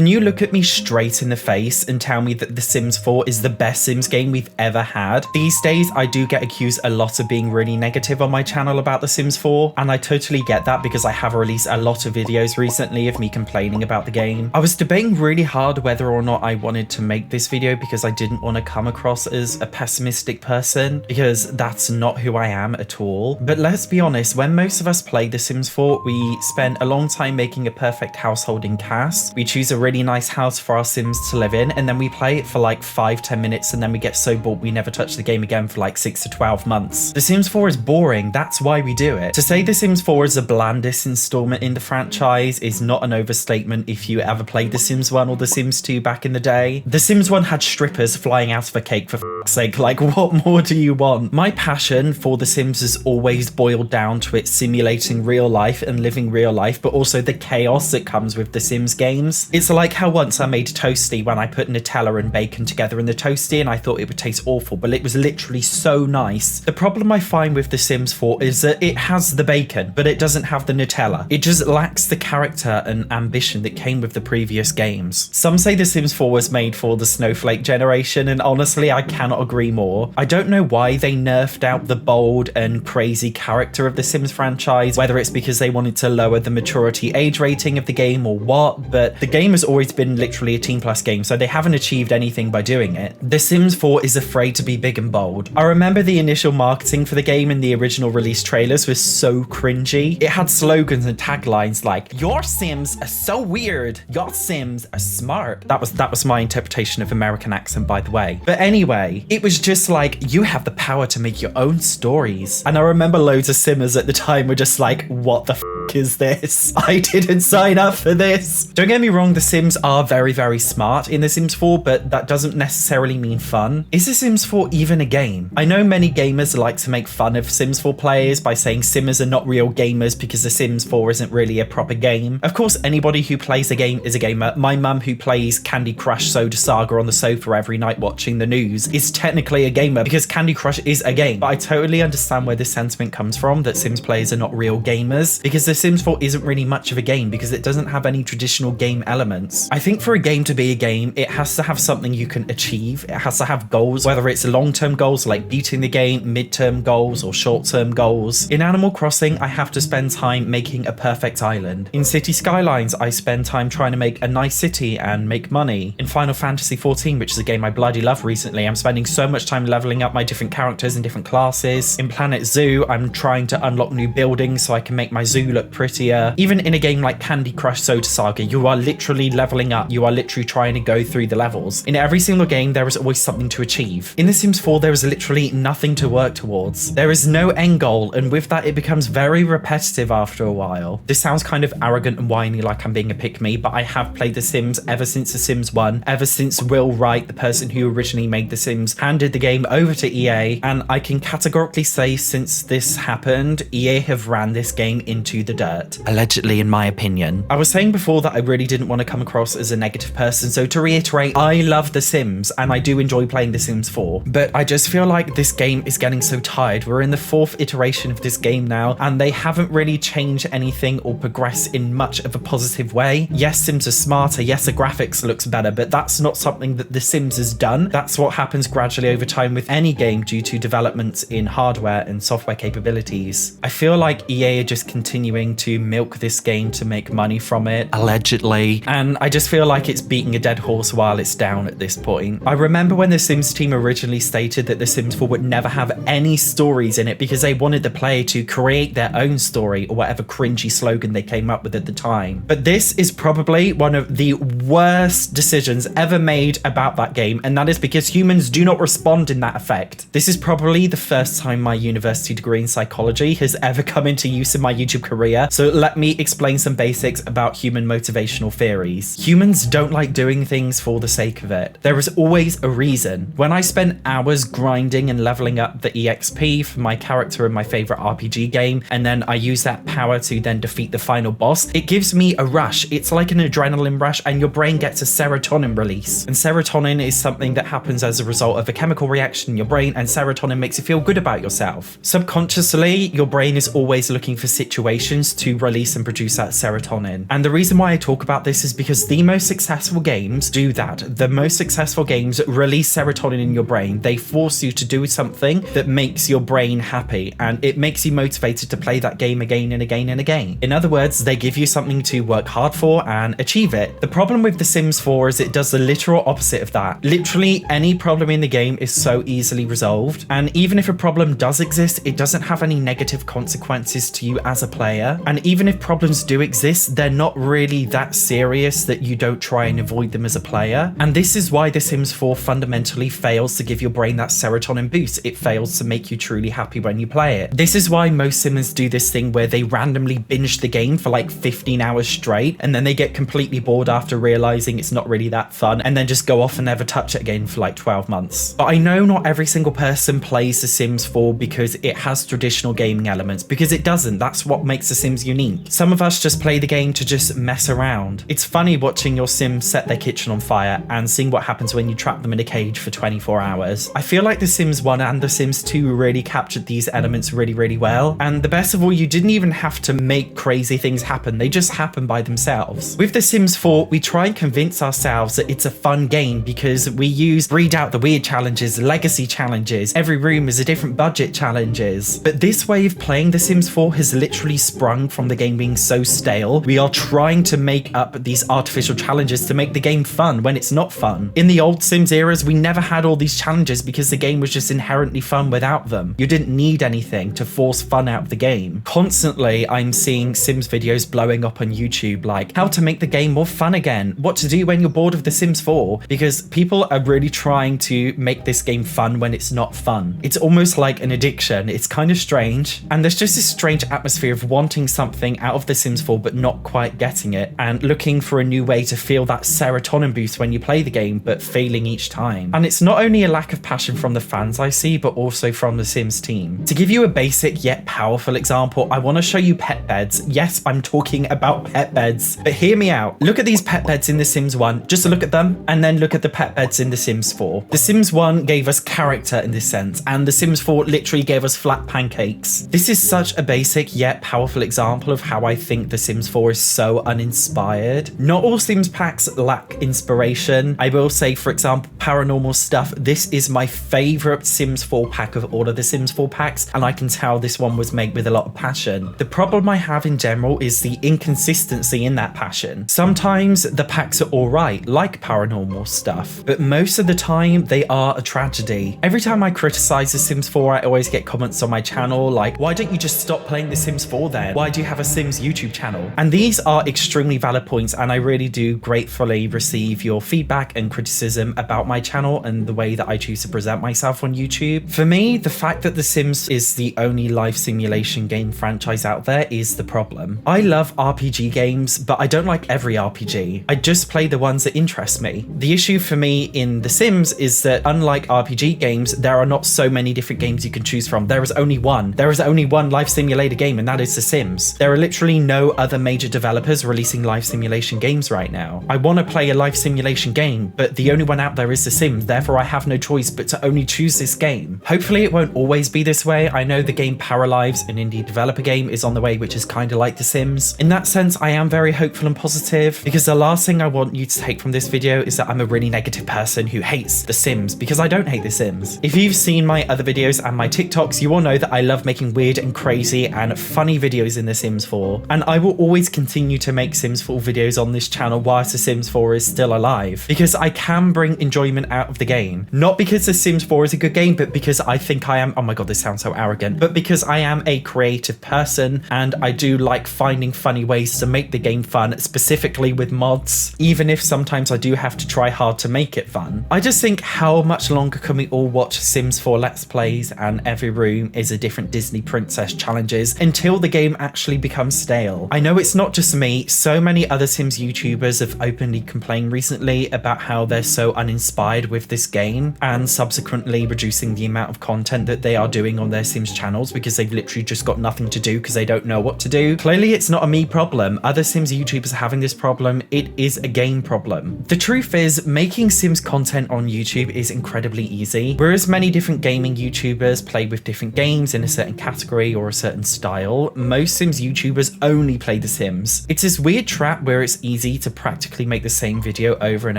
Can you look at me straight in the face and tell me that The Sims 4 is the best Sims game we've ever had? These days, I do get accused a lot of being really negative on my channel about The Sims 4, and I totally get that because I have released a lot of videos recently of me complaining about the game. I was debating really hard whether or not I wanted to make this video because I didn't want to come across as a pessimistic person, because that's not who I am at all. But let's be honest, when most of us play The Sims 4, we spend a long time making a perfect household in CAS. We choose a really nice house for our Sims to live in, and then we play it for like 5-10 minutes, and then we get so bored we never touch the game again for like 6 to 12 months. The Sims 4 is boring, that's why we do it. To say The Sims 4 is the blandest installment in the franchise is not an overstatement if you ever played The Sims 1 or The Sims 2 back in the day. The Sims 1 had strippers flying out of a cake, for f***'s sake, like what more do you want? My passion for The Sims has always boiled down to it simulating real life and living real life, but also the chaos that comes with The Sims games. It's like how once I made toasty when I put Nutella and bacon together in the toasty and I thought it would taste awful, but it was literally so nice. The problem I find with The Sims 4 is that it has the bacon, but it doesn't have the Nutella. It just lacks the character and ambition that came with the previous games. Some say The Sims 4 was made for the snowflake generation, and honestly, I cannot agree more. I don't know why they nerfed out the bold and crazy character of the Sims franchise, whether it's because they wanted to lower the maturity age rating of the game or what, but the game has always been literally a Teen Plus game, so they haven't achieved anything by doing it. The Sims 4 is afraid to be big and bold. I remember the initial marketing for the game in the original release trailers was so cringy. It had slogans and taglines like, "Your Sims are so weird, your Sims are smart." That was my interpretation of American accent, by the way. But anyway, it was just like, you have the power to make your own stories. And I remember loads of Simmers at the time were just like, what the f is this? I didn't sign up for this. Don't get me wrong, the Sims are very, very smart in The Sims 4, but that doesn't necessarily mean fun. Is The Sims 4 even a game? I know many gamers like to make fun of Sims 4 players by saying Simmers are not real gamers because The Sims 4 isn't really a proper game. Of course, anybody who plays a game is a gamer. My mum, who plays Candy Crush Soda Saga on the sofa every night watching the news, is technically a gamer because Candy Crush is a game. But I totally understand where this sentiment comes from, that Sims players are not real gamers, because The Sims 4 isn't really much of a game because it doesn't have any traditional game elements. I think for a game to be a game, it has to have something you can achieve. It has to have goals, whether it's long-term goals like beating the game, mid-term goals, or short-term goals. In Animal Crossing, I have to spend time making a perfect island. In City Skylines, I spend time trying to make a nice city and make money. In Final Fantasy XIV, which is a game I bloody love recently, I'm spending so much time leveling up my different characters and different classes. In Planet Zoo, I'm trying to unlock new buildings so I can make my zoo look prettier. Even in a game like Candy Crush Soda Saga, you are literally leveling up. You are literally trying to go through the levels. In every single game, there is always something to achieve. In The Sims 4, there is literally nothing to work towards. There is no end goal, and with that, it becomes very repetitive after a while. This sounds kind of arrogant and whiny, like I'm being a pick-me, but I have played The Sims ever since The Sims 1, ever since Will Wright, the person who originally made The Sims, handed the game over to EA, and I can categorically say since this happened, EA have ran this game into the dirt. Allegedly, in my opinion. I was saying before that I really didn't want to come across as a negative person, so to reiterate, I love The Sims, and I do enjoy playing The Sims 4, but I just feel like this game is getting so tired. We're in the 4th iteration of this game now, and they haven't really changed anything or progressed in much of a positive way. Yes, Sims are smarter, yes, the graphics looks better, but that's not something that The Sims has done. That's what happens gradually over time with any game due to developments in hardware and software capabilities. I feel like EA are just continuing to milk this game to make money from it, allegedly, and I just feel like it's beating a dead horse while it's down at this point. I remember when the Sims team originally stated that The Sims 4 would never have any stories in it because they wanted the player to create their own story, or whatever cringy slogan they came up with at the time. But this is probably one of the worst decisions ever made about that game, and that is because humans do not respond in that effect. This is probably the first time my university degree in psychology has ever come into use in my YouTube career, so let me explain some basics about human motivational theories. Humans don't like doing things for the sake of it. There is always a reason. When I spent hours grinding and leveling up the EXP for my character in my favorite RPG game, and then I use that power to then defeat the final boss, it gives me a rush. It's like an adrenaline rush, and your brain brain gets a serotonin release. And serotonin is something that happens as a result of a chemical reaction in your brain, and serotonin makes you feel good about yourself. Subconsciously, your brain is always looking for situations to release and produce that serotonin. And the reason why I talk about this is because the most successful games do that. The most successful games release serotonin in your brain. They force you to do something that makes your brain happy, and it makes you motivated to play that game again and again and again. In other words, they give you something to work hard for and achieve it. The problem with The Sims 4 is it does the literal opposite of that. Literally any problem in the game is so easily resolved, and even if a problem does exist, it doesn't have any negative consequences to you as a player. And even if problems do exist, they're not really that serious that you don't try and avoid them as a player. And this is why The Sims 4 fundamentally fails to give your brain that serotonin boost. It fails to make you truly happy when you play it. This is why most Simmers do this thing where they randomly binge the game for like 15 hours straight, and then they get completely bored after realizing it's not really that fun, and then just go off and never touch it again for like 12 months. But I know not every single person plays The Sims 4 because it has traditional gaming elements, because it doesn't. That's what makes The Sims unique. Some of us just play the game to just mess around. It's funny watching your Sim set their kitchen on fire and seeing what happens when you trap them in a cage for 24 hours. I feel like The Sims 1 and The Sims 2 really captured these elements really well, and the best of all, you didn't even have to make crazy things happen. They just happen by themselves. With The Sims 4, we try and convince ourselves that it's a fun game because we breed out the weird challenges, legacy challenges, every room is a different budget challenges. But this way of playing The Sims 4 has literally sprung from the game being so stale. We are trying to make up these artificial challenges to make the game fun when it's not fun. In the old Sims eras, we never had all these challenges because the game was just inherently fun without them. You didn't need anything to force fun out of the game. Constantly, I'm seeing Sims videos blowing up on YouTube like how to make the game more fun again, what to do when you're bored of The Sims 4, because people are really trying to make this game fun when it's not fun. It's almost like an addiction. It's kind of strange, and there's just this strange atmosphere of wanting something out of The Sims 4 but not quite getting it, and looking for a new way to feel that serotonin boost when you play the game but failing each time. And it's not only a lack of passion from the fans I see, but also from the Sims team. To give you a basic yet powerful example, I want to show you pet beds. Yes, I'm talking about pet beds, but hear me out. Look at these pet beds in The Sims 1, just look at them, and then look at the pet beds in The Sims 4. The Sims 1 gave us character in this sense, and The Sims 4 literally gave us flat pancakes. This is such a basic yet powerful example of how I think The Sims 4 is so uninspired. Not all Sims packs lack inspiration. I will say, for example, paranormal stuff. This is my favorite Sims 4 pack of all of the Sims 4 packs, and I can tell this one was made with a lot of passion. The problem I have in general is the inconsistency in that passion. Sometimes the packs are alright, like paranormal stuff, but most of the time they are a tragedy. Every time I criticize The Sims 4, I always get comments on my channel like, why don't you just stop playing The Sims 4 then? Why do you have a Sims YouTube channel? And these are extremely valid points, and I really do gratefully receive your feedback and criticism about my channel and the way that I choose to present myself on YouTube. For me, the fact that The Sims is the only life simulation game franchise out there is the problem. I love RPG games, but I don't like every RPG. I just play the ones that interest me. The issue for me in The Sims is that unlike RPG games, there are not so many different games you can choose from. There is only one. There is only one life simulator game, and that is The Sims. There are literally no other major developers releasing life simulation games right now. I want to play a life simulation game, but the only one out there is The Sims, therefore I have no choice but to only choose this game. Hopefully it won't always be this way. I know the game Paralives, an indie developer game, is on the way, which is kind of like The Sims. In that sense, I am very hopeful and positive, because the last thing I want you to take from this video is that I'm a really negative person who hates The Sims, because I don't hate The Sims. If you've seen my other videos and my TikToks, you all know that I love making weird and crazy and funny videos in The Sims 4, and I will always continue to make Sims 4 videos on this channel whilst The Sims 4 is still alive, because I can bring enjoyment out of the game. Not because The Sims 4 is a good game, but because I think I am, oh my god, this sounds so arrogant, but because I am a creative person and I do like finding funny ways to make the game fun, specifically with mods, even if sometimes I do have to try hard to make it fun. I just think, how much longer can we all watch Sims 4 Let's Plays and every room is a different Disney princess challenges until the game actually becomes stale? I know it's not just me, so many other Sims YouTubers have openly complained recently about how they're so uninspired inspired with this game and subsequently reducing the amount of content that they are doing on their Sims channels because they've literally just got nothing to do because they don't know what to do. Clearly it's not a me problem. Other Sims YouTubers are having this problem. It is a game problem. The truth is, making Sims content on YouTube is incredibly easy. Whereas many different gaming YouTubers play with different games in a certain category or a certain style, most Sims YouTubers only play The Sims. It's this weird trap where it's easy to practically make the same video over and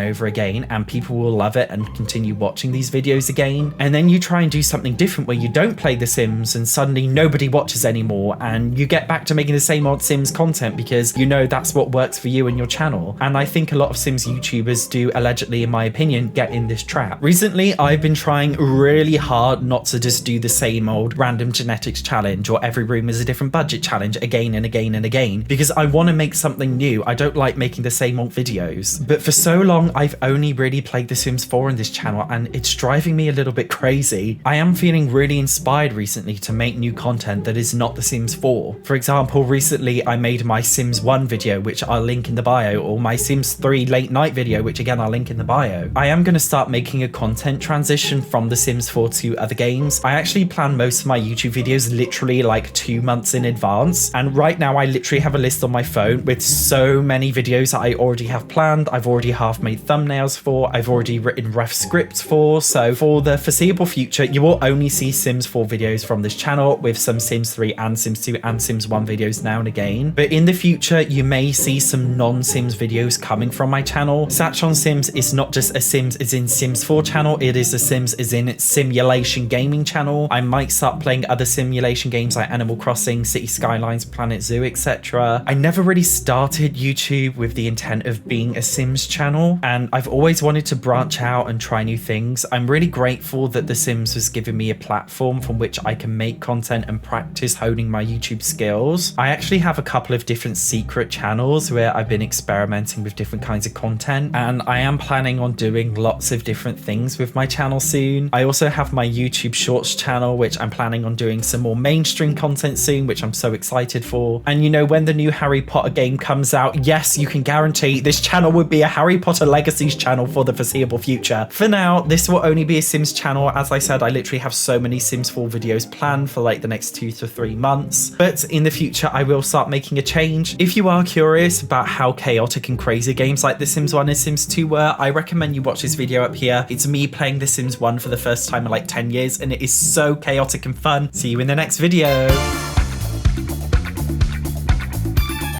over again and people will love it and continue watching these videos again. And then you try and do something different where you don't play The Sims and suddenly nobody watches anymore and you get back to making the same old Sims content because you know that's what works for you and your channel. And I think a lot of Sims YouTubers do, allegedly in my opinion, get in this trap. Recently I've been trying really hard not to just do the same old random genetics challenge or every room is a different budget challenge again and again and again because I want to make something new. I don't like making the same old videos. But for so long I've only really played The Sims 4 on this channel and it's driving me a little bit crazy. I am feeling really inspired recently to make new content that is not The Sims 4. For example, recently I made my Sims 1 video, which I'll link in the bio, or my Sims 3 late night video, which again I'll link in the bio. I am going to start making a content transition from The Sims 4 to other games. I actually plan most of my YouTube videos literally like 2 months in advance, and right now I literally have a list on my phone with so many videos that I already have planned. I've already half made thumbnails for, I've already written rough scripts for, so for the foreseeable future you will only see Sims 4 videos from this channel with some Sims 3 and Sims 2 and Sims 1 videos now and again. But in the future you may see some non-Sims videos coming from my channel. SatchOnSims is not just a Sims as in Sims 4 channel, it is a Sims as in simulation gaming channel. I might start playing other simulation games like Animal Crossing, City Skylines, Planet Zoo, etc. I never really started YouTube with the intent of being a Sims channel, and I've always wanted to branch out and try new things. I'm really grateful that The Sims has given me a platform from which I can make content and practice honing my YouTube skills. I actually have a couple of different secret channels where I've been experimenting with different kinds of content, and I am planning on doing lots of different things with my channel soon. I also have my YouTube Shorts channel, which I'm planning on doing some more mainstream content soon, which I'm so excited for. And you know, when the new Harry Potter game comes out, yes, you can guarantee this channel would be a Harry Potter Legacies channel for the foreseeable future. For now, this will only be a Sims channel. As I said, I literally have so many Sims 4 videos planned for like the next 2 to 3 months. But in the future, I will start making a change. If you are curious about how chaotic and crazy games like The Sims 1 and Sims 2 were, I recommend you watch this video up here. It's me playing The Sims 1 for the first time in like 10 years, and it is so chaotic and fun. See you in the next video.